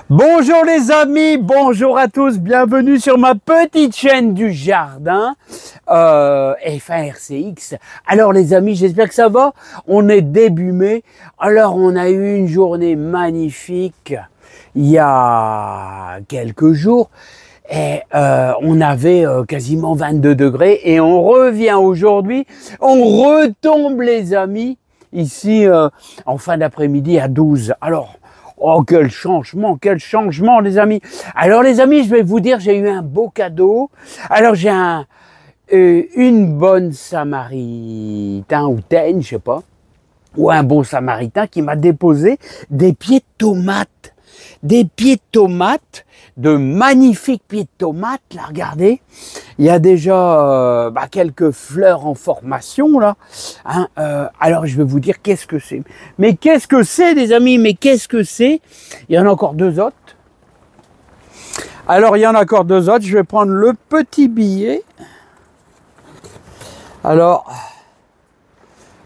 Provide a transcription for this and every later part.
Bonjour les amis, bonjour à tous, bienvenue sur ma petite chaîne du jardin F1RCX. Alors les amis, j'espère que ça va. On est début mai, alors on a eu une journée magnifique il y a quelques jours. Et on avait quasiment 22 degrés et on revient aujourd'hui, on retombe les amis, ici en fin d'après-midi à 12. Alors, oh quel changement les amis. Alors les amis, je vais vous dire, j'ai eu un beau cadeau. Alors j'ai une bonne samaritain ou taine, je sais pas, ou un bon samaritain qui m'a déposé des pieds de tomates. Des pieds de tomates, de magnifiques pieds de tomates, là, regardez. Il y a déjà quelques fleurs en formation, là. Hein, alors, je vais vous dire qu'est-ce que c'est. Mais qu'est-ce que c'est, les amis? Mais qu'est-ce que c'est? Il y en a encore deux autres. Alors, il y en a encore deux autres. Je vais prendre le petit billet. Alors...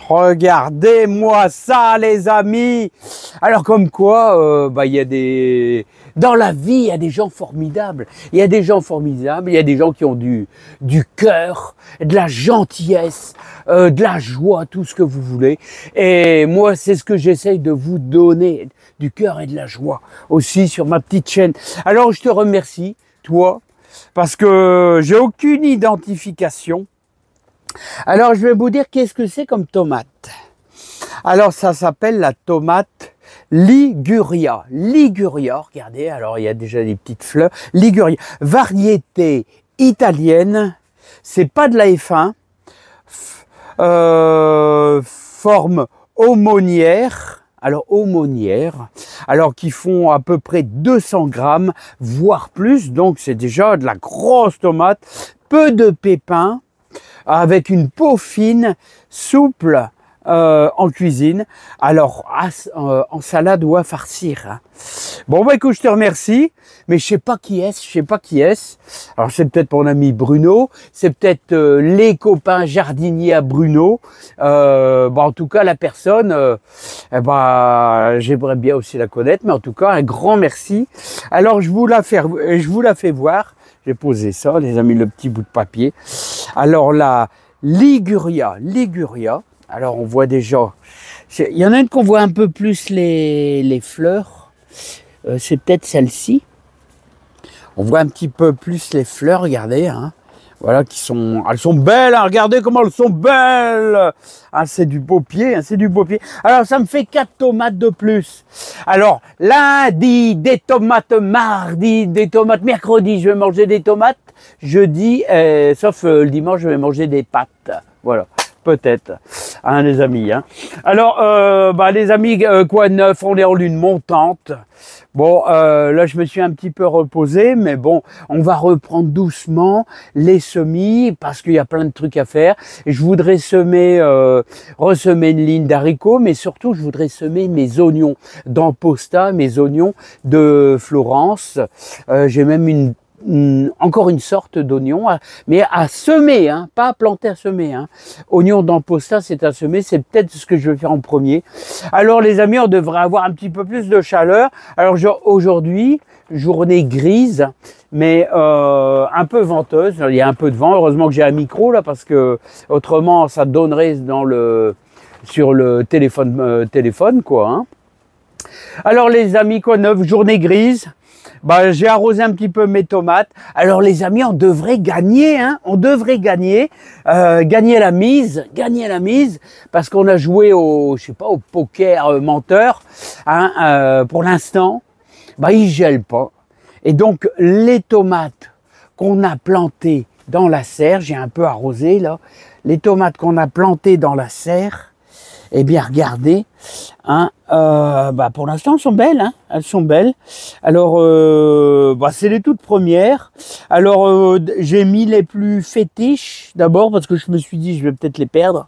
regardez-moi ça, les amis. Alors, comme quoi, il y a des... Dans la vie, il y a des gens formidables. Il y a des gens formidables. Il y a des gens qui ont du cœur, de la gentillesse, de la joie, tout ce que vous voulez. Et moi, c'est ce que j'essaye de vous donner, du cœur et de la joie, aussi sur ma petite chaîne. Alors, je te remercie, toi, parce que j'ai aucune identification. Alors, je vais vous dire qu'est-ce que c'est comme tomate. Alors, ça s'appelle la tomate Liguria. Liguria, regardez, alors il y a déjà des petites fleurs. Liguria, variété italienne, c'est pas de la F1, forme aumônière. Alors, aumônière, alors qui font à peu près 200 grammes, voire plus. Donc, c'est déjà de la grosse tomate, peu de pépins, avec une peau fine, souple en cuisine, alors en salade ou à farcir. Hein. Bon, bah écoute, je te remercie, mais je sais pas qui est-ce, Alors c'est peut-être mon ami Bruno, c'est peut-être les copains jardiniers à Bruno. En tout cas, la personne, j'aimerais bien aussi la connaître, mais en tout cas, un grand merci. Alors je vous la fais voir. J'ai posé ça, les amis, le petit bout de papier. Alors la Liguria. Alors on voit déjà, il y en a une qu'on voit un peu plus les fleurs. C'est peut-être celle-ci. On voit un petit peu plus les fleurs, regardez. Hein. Voilà, elles sont belles, hein, regardez comment elles sont belles. Ah, c'est du beau pied, hein, c'est du beau pied. Alors, ça me fait 4 tomates de plus. Alors, lundi, des tomates, mardi, des tomates, mercredi, je vais manger des tomates. Jeudi, sauf le dimanche, je vais manger des pâtes. Voilà. Peut-être, hein, les amis. Hein. Alors, les amis, quoi de neuf, on est en lune montante. Bon, là, je me suis un petit peu reposé, mais bon, on va reprendre doucement les semis parce qu'il y a plein de trucs à faire. Et je voudrais ressemer une ligne d'haricots, mais surtout, je voudrais semer mes oignons d'Amposta, mes oignons de Florence. J'ai même encore une sorte d'oignon, mais à semer, hein, pas à planter, à semer. Hein. Oignon d'Amposta, c'est à semer, c'est peut-être ce que je vais faire en premier. Alors les amis, on devrait avoir un petit peu plus de chaleur. Alors aujourd'hui, journée grise, mais un peu venteuse, il y a un peu de vent. Heureusement que j'ai un micro là, parce que autrement ça donnerait sur le téléphone quoi. Hein. Alors les amis, quoi de neuf, journée grise. J'ai arrosé un petit peu mes tomates. Alors les amis, on devrait gagner, hein, gagner la mise, parce qu'on a joué au poker menteur, hein, pour l'instant, il gèle pas. Et donc les tomates qu'on a plantées dans la serre, j'ai un peu arrosé là, les tomates qu'on a plantées dans la serre, eh bien, regardez, hein, pour l'instant, elles sont belles, hein, elles sont belles. Alors, c'est les toutes premières. Alors, j'ai mis les plus fétiches d'abord parce que je me suis dit, je vais peut-être les perdre.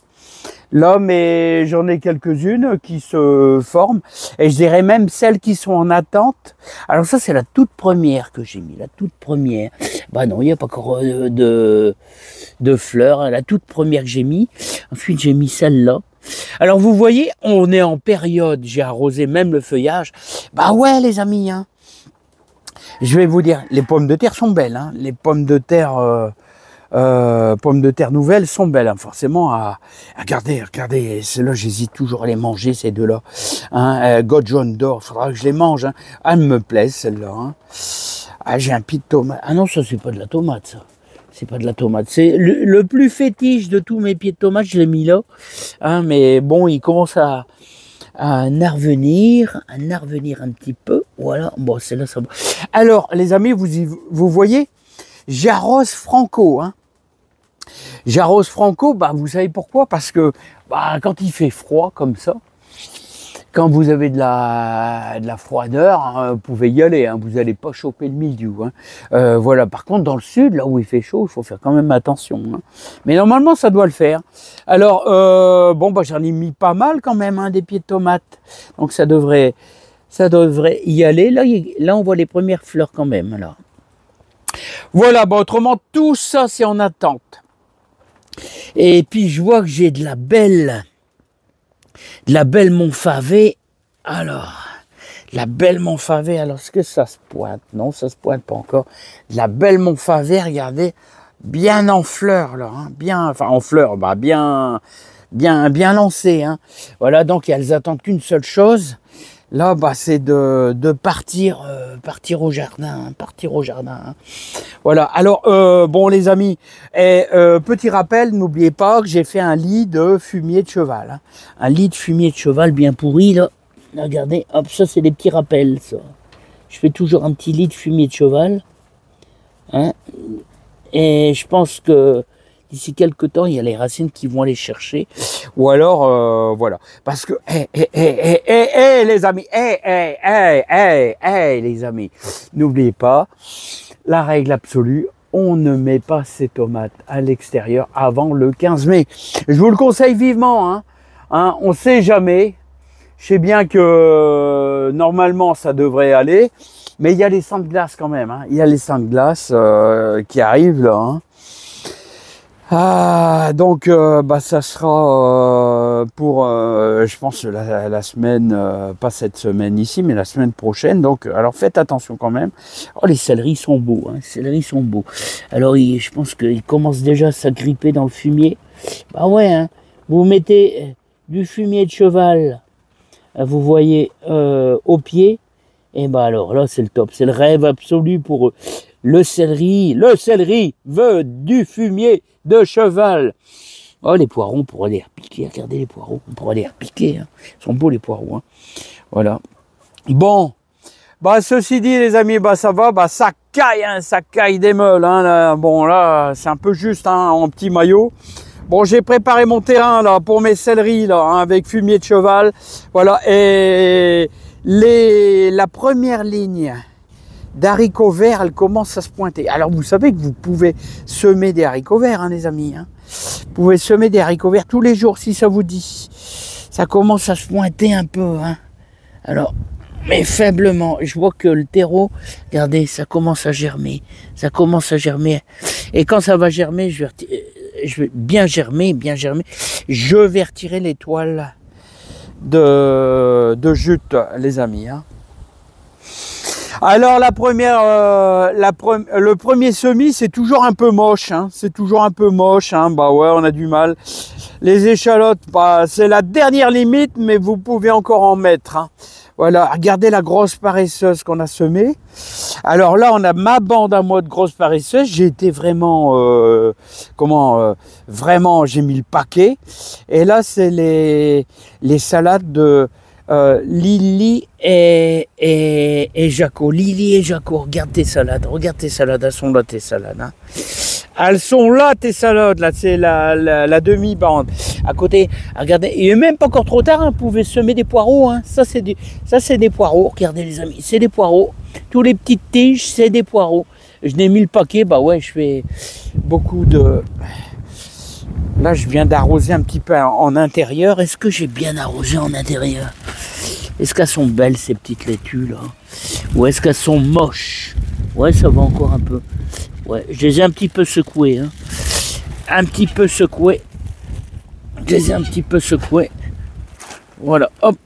Là, mais j'en ai quelques-unes qui se forment et je dirais même celles qui sont en attente. Alors ça, c'est la toute première que j'ai mis, la toute première. Non, il n'y a pas encore de fleurs, la toute première que j'ai mis. Ensuite, j'ai mis celle-là. Alors vous voyez, on est en période, j'ai arrosé même le feuillage. Ouais les amis, hein. je vais vous dire, les pommes de terre sont belles, hein. Les pommes de terre nouvelles sont belles, hein. Forcément. Regardez, celles-là, j'hésite toujours à les manger, ces deux-là. Hein, Gojon d'or, faudra que je les mange. Hein. Elles me plaisent, celles-là. Hein. Ah, j'ai un pied de tomate. Ah non, ça, c'est pas de la tomate, ça. C'est pas de la tomate. C'est le plus fétiche de tous mes pieds de tomate, je l'ai mis là. Hein, mais bon, il commence à narvenir un petit peu. Voilà, bon, c'est là, ça va. Alors, les amis, vous voyez, j'arrose franco. Hein. J'arrose franco, bah, vous savez pourquoi? Parce que bah, quand il fait froid comme ça, quand vous avez de la froideur, hein, vous pouvez y aller, hein, vous n'allez pas choper le mildiou. Hein. Voilà. Par contre, dans le sud, là où il fait chaud, il faut faire quand même attention. Hein. Mais normalement, ça doit le faire. Alors, bon, bah, j'en ai mis pas mal quand même, hein, des pieds de tomates. Donc, ça devrait y aller. Là, on voit les premières fleurs quand même. Là. Voilà. Bon, autrement, tout ça, c'est en attente. Et puis, je vois que j'ai de la belle Montfavet. Alors, la belle Montfavet, alors est-ce que ça se pointe? Non, ça se pointe pas encore. De la belle Montfavet, regardez, bien en fleurs là, hein, bien, enfin en fleurs, bah bien lancé. Hein. Voilà, donc elles attendent qu'une seule chose. Là, bah, c'est de partir au jardin, hein, partir au jardin. Hein. Voilà. Alors, bon, les amis, petit rappel, n'oubliez pas que j'ai fait un lit de fumier de cheval. Hein. Un lit de fumier de cheval bien pourri, là. Regardez, hop, ça, c'est des petits rappels, ça. Je fais toujours un petit lit de fumier de cheval. Hein. Et je pense que d'ici quelques temps, il y a les racines qui vont aller chercher. Ou alors, voilà. Parce que, les amis, les amis, n'oubliez pas, la règle absolue, on ne met pas ses tomates à l'extérieur avant le 15 mai. Je vous le conseille vivement. Hein. Hein, on ne sait jamais. Je sais bien que normalement, ça devrait aller. Mais il y a les sangs de glace quand même. Hein. Il y a les sangs de glace qui arrivent là. Hein. Ah, donc, bah, ça sera pour, je pense, la semaine, pas cette semaine ici, mais la semaine prochaine. Donc, alors faites attention quand même. Oh, les céleris sont beaux, hein, les céleris sont beaux. Alors, je pense qu'ils commencent déjà à s'agripper dans le fumier. Bah ouais, hein, vous mettez du fumier de cheval, vous voyez, au pied. Et bah alors là, c'est le top, c'est le rêve absolu pour eux. Le céleri veut du fumier de cheval. Oh, les poireaux, on pourrait les repiquer. Regardez les poireaux, on pourrait les repiquer. Hein. Ils sont beaux les poireaux. Hein. Voilà. Bon, bah ceci dit, les amis, bah ça va, bah ça caille des meules. Hein, là. Bon, là, c'est un peu juste hein, en petit maillot. Bon, j'ai préparé mon terrain là pour mes céleris là, hein, avec fumier de cheval. Voilà, et la première ligne d'haricots verts, elle commence à se pointer. Alors, vous savez que vous pouvez semer des haricots verts, hein, les amis. Hein. Vous pouvez semer des haricots verts tous les jours, si ça vous dit. Ça commence à se pointer un peu. Hein. Alors, mais faiblement. Je vois que le terreau, regardez, ça commence à germer. Ça commence à germer. Et quand ça va germer, je vais bien germer. Je vais retirer les toiles de jute, les amis. Hein. Alors le premier semis, c'est toujours un peu moche. Hein. C'est toujours un peu moche. Hein. Bah ouais, on a du mal. Les échalotes, bah, c'est la dernière limite, mais vous pouvez encore en mettre. Hein. Voilà, regardez la grosse paresseuse qu'on a semée. Alors là, on a ma bande à moi de grosse paresseuse. J'ai été vraiment, vraiment, j'ai mis le paquet. Et là, c'est les salades de Lily et Jaco. Lily et Jaco, regarde tes salades, elles sont là tes salades. Hein. Elles sont là tes salades, là c'est la demi-bande. À côté, regardez, il n'est même pas encore trop tard, hein, vous pouvez semer des poireaux. Hein. Ça c'est des poireaux, regardez les amis, c'est des poireaux. Tous les petites tiges, c'est des poireaux. Je n'ai mis le paquet, bah ouais, je fais beaucoup de... Là, je viens d'arroser un petit peu en intérieur. Est-ce que j'ai bien arrosé en intérieur? Est-ce qu'elles sont belles, ces petites laitues, là? Ou est-ce qu'elles sont moches? Ouais, ça va encore un peu. Ouais, je les ai un petit peu secouées. Hein. Un petit peu secouées. Je les ai un petit peu secouées. Voilà, hop.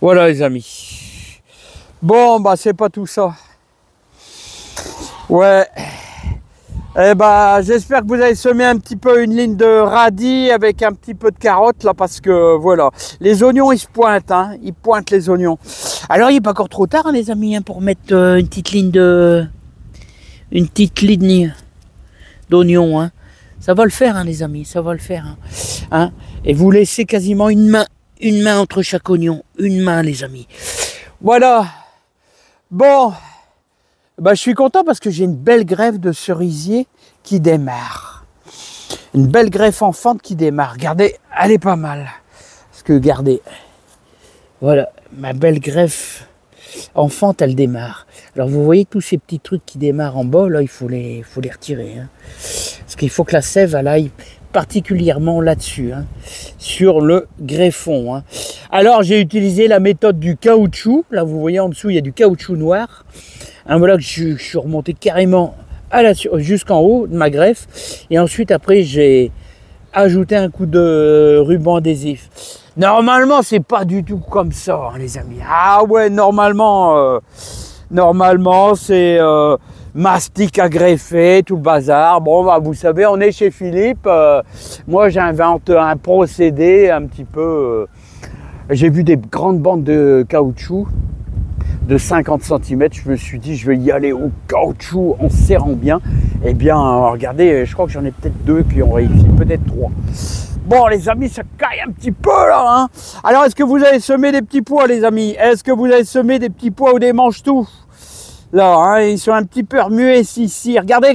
Voilà, les amis. Bon, bah c'est pas tout ça. Ouais. Eh ben, j'espère que vous avez semé un petit peu une ligne de radis avec un petit peu de carottes là, parce que voilà, les oignons ils se pointent, hein, ils pointent les oignons. Alors il n'est pas encore trop tard, hein, les amis, hein, pour mettre une petite ligne d'oignons, hein. Ça va le faire, hein, les amis, ça va le faire, hein. Hein. Et vous laissez quasiment une main entre chaque oignon, une main, les amis. Voilà. Bon. Bah, je suis content parce que j'ai une belle greffe de cerisier qui démarre. Une belle greffe enfante qui démarre. Regardez, elle est pas mal. Parce que regardez, voilà, ma belle greffe enfante, elle démarre. Alors vous voyez tous ces petits trucs qui démarrent en bas, là, il faut les retirer. Hein. Parce qu'il faut que la sève, elle aille particulièrement là-dessus, hein, sur le greffon. Hein. Alors j'ai utilisé la méthode du caoutchouc. Là, vous voyez en dessous, il y a du caoutchouc noir. Hein, voilà que je suis remonté carrément jusqu'en haut de ma greffe. Et ensuite, après, j'ai ajouté un coup de ruban adhésif. Normalement, c'est pas du tout comme ça, hein, les amis. Ah ouais, normalement c'est mastic à greffer, tout le bazar. Bon, bah, vous savez, on est chez Philippe. Moi, j'invente un procédé un petit peu... j'ai vu des grandes bandes de caoutchouc de 50 cm, je me suis dit je vais y aller au caoutchouc en serrant bien. Eh bien regardez, je crois que j'en ai peut-être 2 qui ont réussi, peut-être 3. Bon les amis, ça caille un petit peu là, hein. Alors est-ce que vous avez semé des petits pois les amis? Est-ce que vous avez semé des petits pois ou des mange-tout? Là, hein, ils sont un petit peu remués ici. Regardez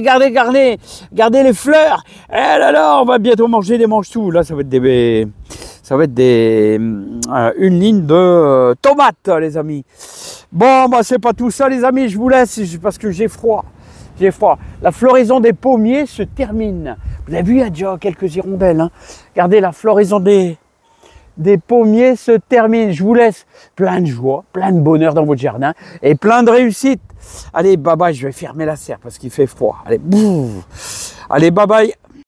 les fleurs. Eh là là, on va bientôt manger des mange-tout. Là, ça va être une ligne de tomates, les amis. Bon, bah c'est pas tout ça, les amis. Je vous laisse parce que j'ai froid. La floraison des pommiers se termine. Vous avez vu, il y a déjà quelques hirondelles. Hein. Regardez, la floraison des pommiers se termine. Je vous laisse plein de joie, plein de bonheur dans votre jardin et plein de réussite. Allez, bye bye, je vais fermer la serre parce qu'il fait froid. Allez, bye bye.